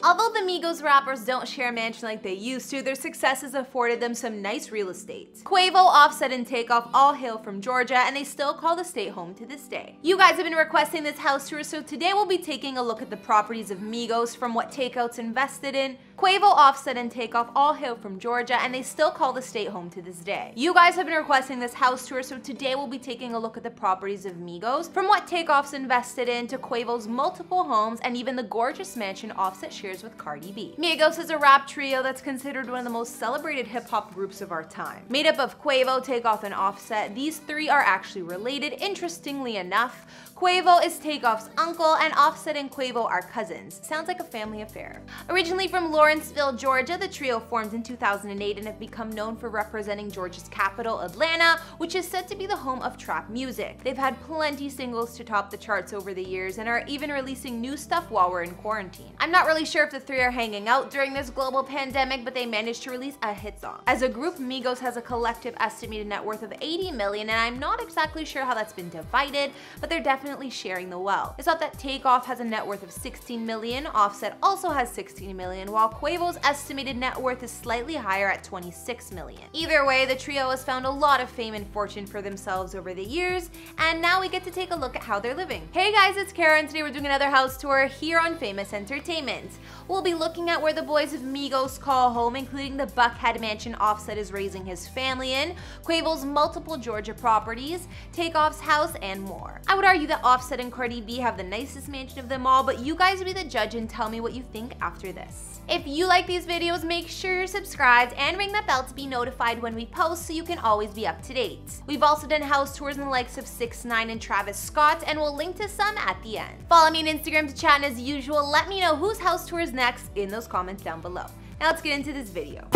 Although the Migos rappers don't share a mansion like they used to, their success has afforded them some nice real estate. Quavo, Offset, and Takeoff all hail from Georgia, and they still call the state home to this day. You guys have been requesting this house tour, so today we'll be taking a look at the properties of Migos, from what Takeoff's invested in. Quavo, Offset, and Takeoff all hail from Georgia, and they still call the state home to this day. You guys have been requesting this house tour, so today we'll be taking a look at the properties of Migos, from what Takeoff's invested in to Quavo's multiple homes and even the gorgeous mansion Offset shares with Cardi B. Migos is a rap trio that's considered one of the most celebrated hip-hop groups of our time. Made up of Quavo, Takeoff, and Offset, these three are actually related. Interestingly enough, Quavo is Takeoff's uncle, and Offset and Quavo are cousins. Sounds like a family affair. Originally from Lawrenceville, Georgia, the trio formed in 2008 and have become known for representing Georgia's capital, Atlanta, which is said to be the home of trap music. They've had plenty singles to top the charts over the years and are even releasing new stuff while we're in quarantine. I'm not really sure if the three are hanging out during this global pandemic, but they managed to release a hit song. As a group, Migos has a collective estimated net worth of 80 million, and I'm not exactly sure how that's been divided, but they're definitely sharing the wealth. It's thought that Takeoff has a net worth of 16 million, Offset also has 16 million, while Quavo's estimated net worth is slightly higher at 26 million. Either way, the trio has found a lot of fame and fortune for themselves over the years, and now we get to take a look at how they're living. Hey guys, it's Kara, and today we're doing another house tour here on Famous Entertainment. We'll be looking at where the boys of Migos call home, including the Buckhead mansion Offset is raising his family in, Quavo's multiple Georgia properties, Takeoff's house, and more. I would argue that Offset and Cardi B have the nicest mansion of them all, but you guys be the judge and tell me what you think after this. If you like these videos, make sure you're subscribed and ring that bell to be notified when we post so you can always be up to date. We've also done house tours in the likes of 6ix9ine and Travis Scott, and we'll link to some at the end. Follow me on Instagram to chat, and as usual, let me know whose house tour is next in those comments down below. Now let's get into this video.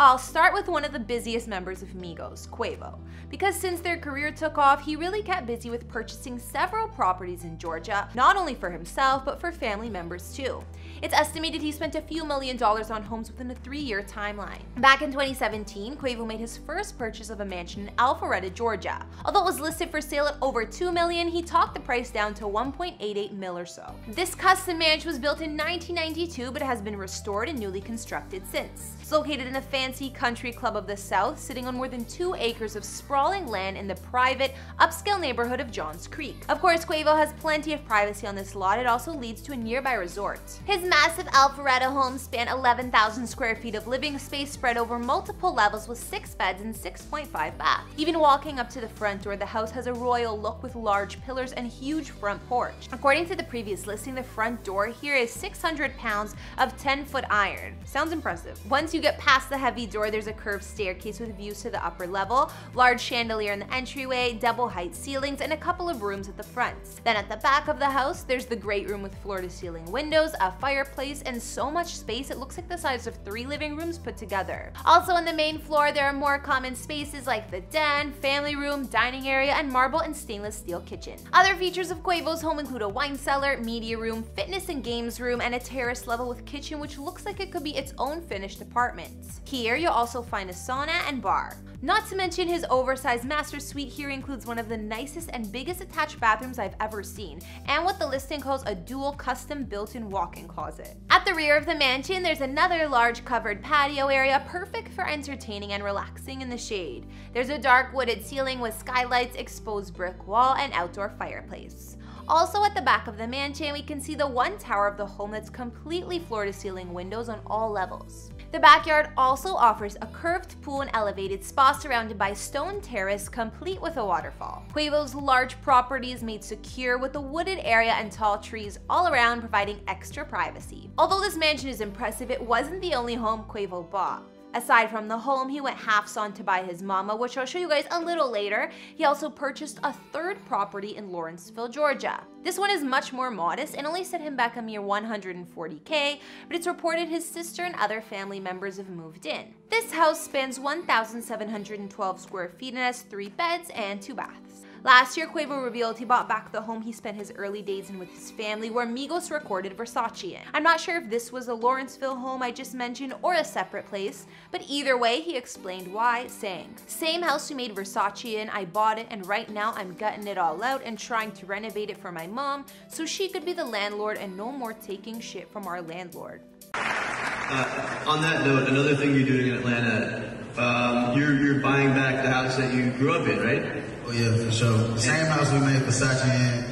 I'll start with one of the busiest members of Migos, Quavo, because since their career took off, he really kept busy with purchasing several properties in Georgia, not only for himself, but for family members too. It's estimated he spent a few $1 million on homes within a 3-year timeline. Back in 2017, Quavo made his first purchase of a mansion in Alpharetta, Georgia. Although it was listed for sale at over $2 million, he talked the price down to $1.88 million or so. This custom mansion was built in 1992, but has been restored and newly constructed since. It's located in a fancy country club of the South, sitting on more than 2 acres of sprawling land in the private, upscale neighborhood of Johns Creek. Of course, Quavo has plenty of privacy on this lot. It also leads to a nearby resort. His massive Alpharetta home span 11,000 square feet of living space spread over multiple levels with 6 beds and 6.5 baths. Even walking up to the front door, the house has a royal look with large pillars and huge front porch. According to the previous listing, the front door here is 600 pounds of 10-foot iron. Sounds impressive. Once you get past the heavy door, there's a curved staircase with views to the upper level, large chandelier in the entryway, double height ceilings, and a couple of rooms at the front. Then at the back of the house, there's the great room with floor-to-ceiling windows, a fireplace, and so much space it looks like the size of 3 living rooms put together. Also on the main floor, there are more common spaces like the den, family room, dining area, and marble and stainless steel kitchen. Other features of Quavo's home include a wine cellar, media room, fitness and games room, and a terrace level with kitchen which looks like it could be its own finished apartment. Here you'll also find a sauna and bar. Not to mention his oversized master suite here includes one of the nicest and biggest attached bathrooms I've ever seen, and what the listing calls a dual custom built-in walk-in closet. At the rear of the mansion, there's another large covered patio area perfect for entertaining and relaxing in the shade. There's a dark wooded ceiling with skylights, exposed brick wall, and outdoor fireplace. Also at the back of the mansion, we can see the one tower of the home that's completely floor-to-ceiling windows on all levels. The backyard also offers a curved pool and elevated spa surrounded by stone terrace complete with a waterfall. Quavo's large property is made secure with a wooded area and tall trees all around, providing extra privacy. Although this mansion is impressive, it wasn't the only home Quavo bought. Aside from the home, he went halves on to buy his mama, which I'll show you guys a little later. He also purchased a 3rd property in Lawrenceville, Georgia. This one is much more modest and only set him back a mere $140K, but it's reported his sister and other family members have moved in. This house spans 1,712 square feet and has 3 beds and 2 baths. Last year, Quavo revealed he bought back the home he spent his early days in with his family, where Migos recorded Versace in. I'm not sure if this was the Lawrenceville home I just mentioned or a separate place, but either way, he explained why, saying, "Same house we made Versace in, I bought it, and right now I'm gutting it all out and trying to renovate it for my mom so she could be the landlord and no more taking shit from our landlord." On that note, another thing you're doing in Atlanta, you're buying back the house that you grew up in, right? Oh yeah, for sure. The same house we made Versace in.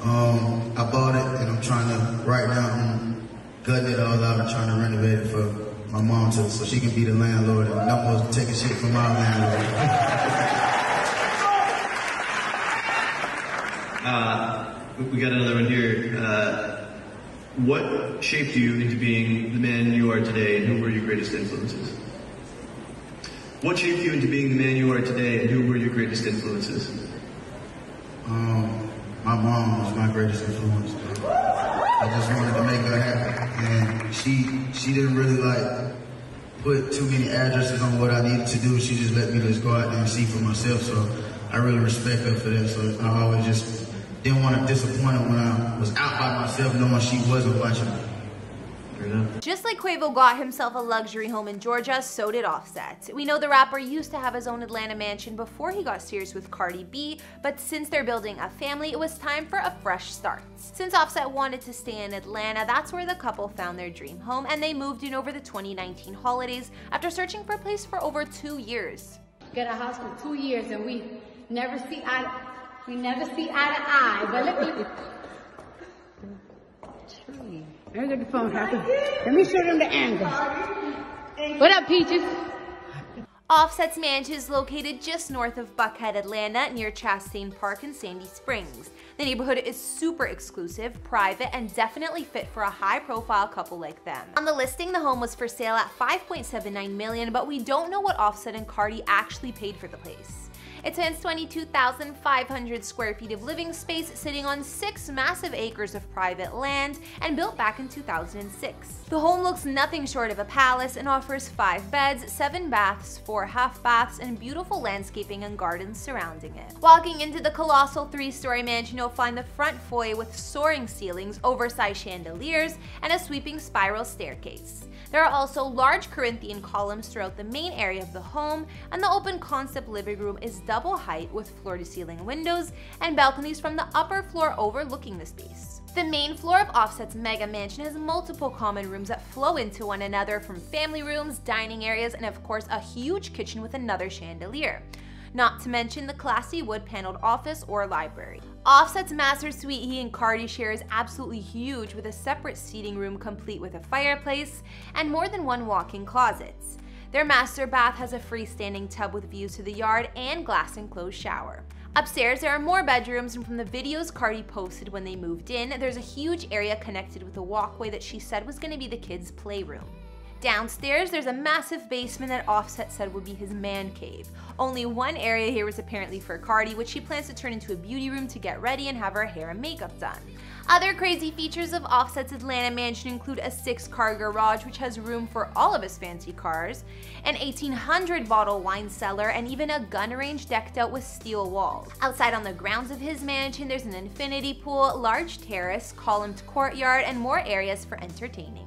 I bought it, and I'm trying to, right now, I'm gutting it all out and trying to renovate it for my mom too, so she can be the landlord and no more taking shit from our landlord. We got another one here. What shaped you into being the man you are today, and who were your greatest influences? What shaped you into being the man you are today, and who were your greatest influences? My mom was my greatest influence. I just wanted to make her happy, and she didn't really like put too many addresses on what I needed to do. She just let me just go out there and see for myself. So I really respect her for that. So I always just didn't want to disappoint her when I was out by myself, knowing she wasn't watching me. Just like Quavo got himself a luxury home in Georgia, so did Offset. We know the rapper used to have his own Atlanta mansion before he got serious with Cardi B, but since they're building a family, it was time for a fresh start. Since Offset wanted to stay in Atlanta, that's where the couple found their dream home, and they moved in over the 2019 holidays after searching for a place for over 2 years. Got a house for 2 years and we never see eye to eye, but let me get the phone happy. Let me show them the angle. What up, Peaches? Offset's mansion is located just north of Buckhead, Atlanta, near Chastain Park in Sandy Springs. The neighborhood is super exclusive, private, and definitely fit for a high-profile couple like them. On the listing, the home was for sale at $5.79 million, but we don't know what Offset and Cardi actually paid for the place. It spans 22,500 square feet of living space, sitting on 6 massive acres of private land, and built back in 2006. The home looks nothing short of a palace and offers 5 beds, 7 baths, 4 half baths, and beautiful landscaping and gardens surrounding it. Walking into the colossal 3-story mansion, you'll find the front foyer with soaring ceilings, oversized chandeliers, and a sweeping spiral staircase. There are also large Corinthian columns throughout the main area of the home, and the open concept living room is double height with floor-to-ceiling windows and balconies from the upper floor overlooking the space. The main floor of Offset's mega mansion has multiple common rooms that flow into one another, from family rooms, dining areas, and of course a huge kitchen with another chandelier. Not to mention the classy wood-paneled office or library. Offset's master suite he and Cardi share is absolutely huge, with a separate seating room complete with a fireplace and more than 1 walk-in closets. Their master bath has a freestanding tub with views to the yard and glass-enclosed shower. Upstairs, there are more bedrooms, and from the videos Cardi posted when they moved in, there's a huge area connected with a walkway that she said was going to be the kids' playroom. Downstairs, there's a massive basement that Offset said would be his man cave. Only one area here was apparently for Cardi, which she plans to turn into a beauty room to get ready and have her hair and makeup done. Other crazy features of Offset's Atlanta mansion include a 6-car garage, which has room for all of his fancy cars, an 1,800-bottle wine cellar, and even a gun range decked out with steel walls. Outside on the grounds of his mansion, there's an infinity pool, large terrace, columned courtyard, and more areas for entertaining.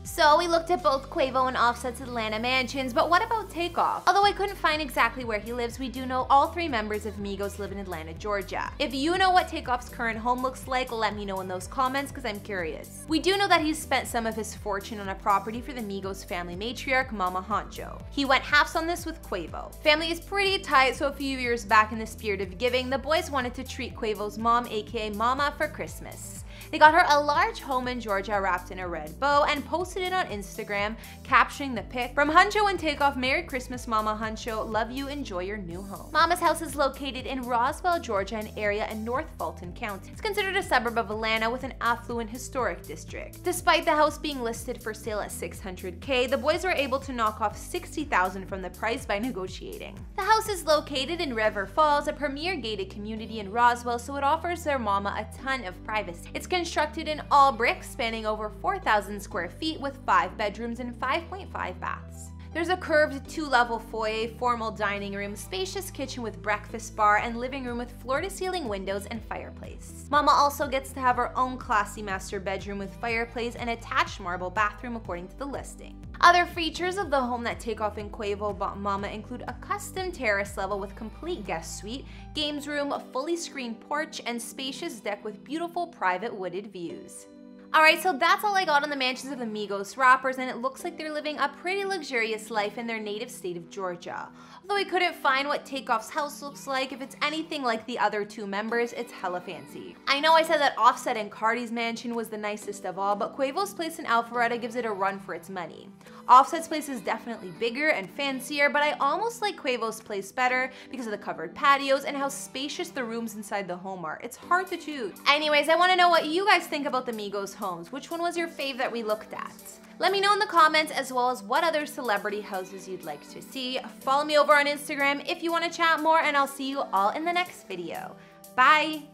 So we looked at both Quavo and Offset's Atlanta mansions, but what about Takeoff? Although I couldn't find exactly where he lives, we do know all 3 members of Migos live in Atlanta, Georgia. If you know what Takeoff's current home looks like, let me know in those comments because I'm curious. We do know that he's spent some of his fortune on a property for the Migos family matriarch, Mama Honcho. He went halves on this with Quavo. Family is pretty tight, so a few years back, in the spirit of giving, the boys wanted to treat Quavo's mom, aka Mama, for Christmas. They got her a large home in Georgia wrapped in a red bow and posted it on Instagram, captioning the pic, "From Honcho and Takeoff, Merry Christmas, Mama Honcho. Love you. Enjoy your new home." Mama's house is located in Roswell, Georgia, an area in North Fulton County. It's considered a suburb of Atlanta with an affluent historic district. Despite the house being listed for sale at $600K, the boys were able to knock off $60,000 from the price by negotiating. The house is located in River Falls, a premier gated community in Roswell, so it offers their mama a ton of privacy. It's constructed in all brick, spanning over 4,000 square feet with 5 bedrooms and 5.5 baths. There's a curved 2-level foyer, formal dining room, spacious kitchen with breakfast bar, and living room with floor-to-ceiling windows and fireplace. Mama also gets to have her own classy master bedroom with fireplace and attached marble bathroom according to the listing. Other features of the home that Takeoff and Quavo bought Mama include a custom terrace level with complete guest suite, games room, a fully screened porch, and spacious deck with beautiful private wooded views. Alright, so that's all I got on the mansions of the Migos rappers, and it looks like they're living a pretty luxurious life in their native state of Georgia. Although I couldn't find what Takeoff's house looks like, if it's anything like the other two members, it's hella fancy. I know I said that Offset and Cardi's mansion was the nicest of all, but Quavo's place in Alpharetta gives it a run for its money. Offset's place is definitely bigger and fancier, but I almost like Quavo's place better because of the covered patios and how spacious the rooms inside the home are. It's hard to choose. Anyways, I want to know what you guys think about the Migos homes. Which one was your fave that we looked at? Let me know in the comments, as well as what other celebrity houses you'd like to see. Follow me over on Instagram if you want to chat more, and I'll see you all in the next video. Bye!